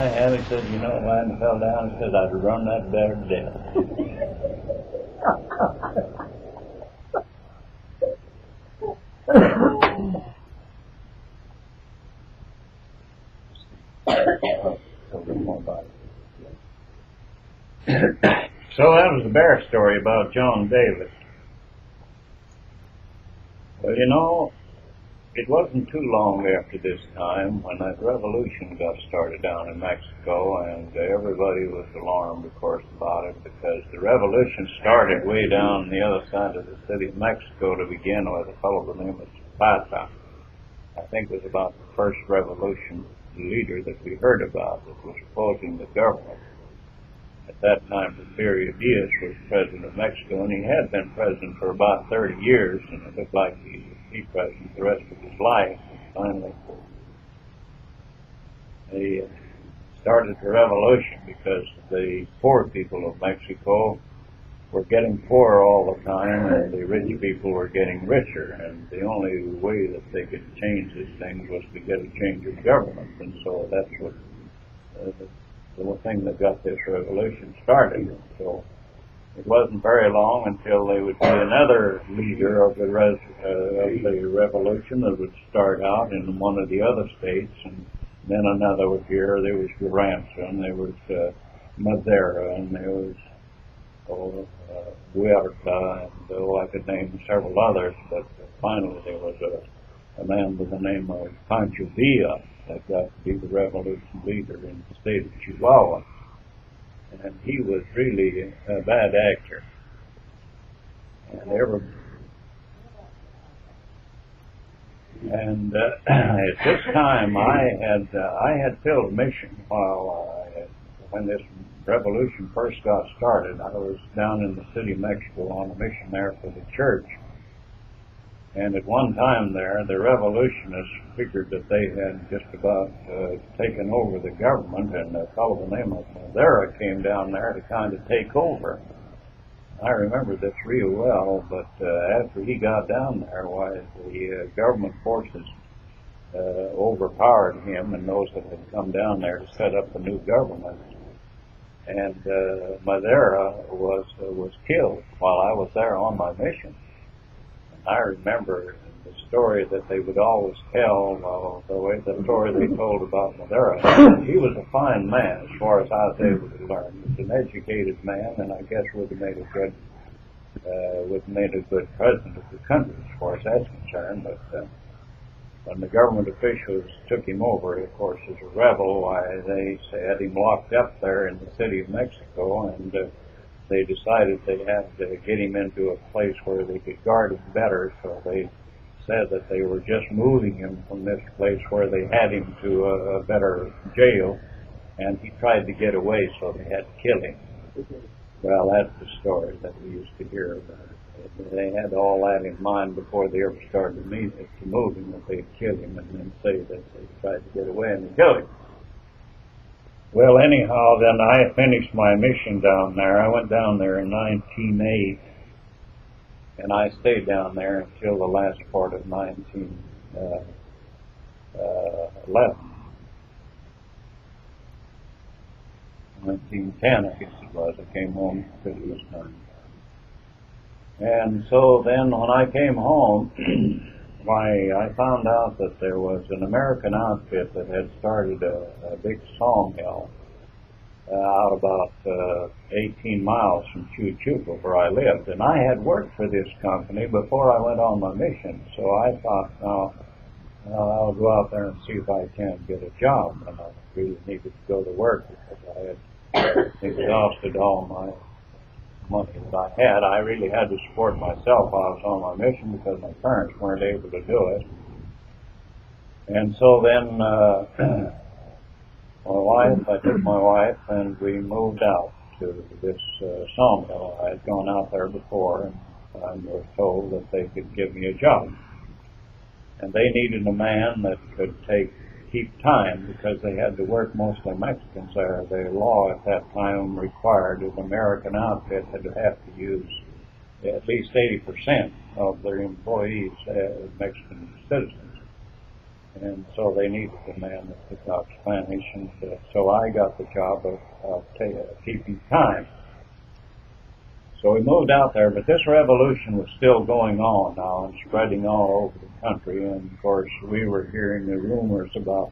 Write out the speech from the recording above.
I have, he said, you know, why I fell down, he said, I'd run that bear to death. So that was the bear story about John Davis. Well, you know, it wasn't too long after this time when that revolution got started down in Mexico, and everybody was alarmed, of course, about it, because the revolution started way down the other side of the city of Mexico to begin with. A fellow by the name of Zapata, I think, was about the first revolution leader that we heard about that was opposing the government. At that time, Porfirio Diaz was president of Mexico, and he had been president for about 30 years, and it looked like he would be president the rest of his life. Finally, they started the revolution because the poor people of Mexico were getting poorer all the time, and the rich people were getting richer, and the only way that they could change these things was to get a change of government, and so that's what the thing that got this revolution started. So it wasn't very long until they would be another leader of the revolution that would start out in one of the other states, and then another would here. There was Jesperson, there was Madera, and there was Huerta, and I could name several others, but finally there was a man by the name of Pancho Villa that got to be the revolution leader in the state of Chihuahua. And he was really a bad actor. And at this time, I had filled a mission when this revolution first got started. I was down in the city of Mexico on a mission there for the church. And at one time there, the revolutionists figured that they had just about taken over the government, and a fellow by the name of Madera came down there to kind of take over. I remember this real well, but after he got down there, why, the government forces overpowered him and those that had come down there to set up the new government. And Madera was killed while I was there on my mission. I remember the story that they would always tell, the story they told about Madera. He was a fine man, as far as I was able to learn. He was an educated man, and I guess would have made a good president of the country, as far as that's concerned. But when the government officials took him over, of course, as a rebel, why, they had him locked up there in the city of Mexico, and they decided they had to get him into a place where they could guard him better, so they said that they were just moving him from this place where they had him to a better jail, and he tried to get away, so they had to kill him. Well, that's the story that we used to hear about it. They had all that in mind before they ever started to move him, that they'd kill him, and then say that they tried to get away and they killed him. Well, anyhow, then I finished my mission down there. I went down there in 1908, and I stayed down there until the last part of 1911. 1910, I guess it was. I came home at Christmas time. And so then when I came home, why, I found out that there was an American outfit that had started a big sawmill out about 18 miles from Chuchuca, where I lived. And I had worked for this company before I went on my mission, so I thought, I'll go out there and see if I can get a job. And I really needed to go to work because I had exhausted all my money that I had. I really had to support myself while I was on my mission because my parents weren't able to do it. And so then I took my wife and we moved out to this sawmill. I had gone out there before, and I was told that they could give me a job. And they needed a man that could keep time because they had to work mostly Mexicans there. The law at that time required an American outfit had to have to use at least 80% of their employees as Mexican citizens. and so they needed a man that could talk Spanish, and so I got the job of keeping time. So we moved out there, but this revolution was still going on now and spreading all over the country, and of course we were hearing the rumors about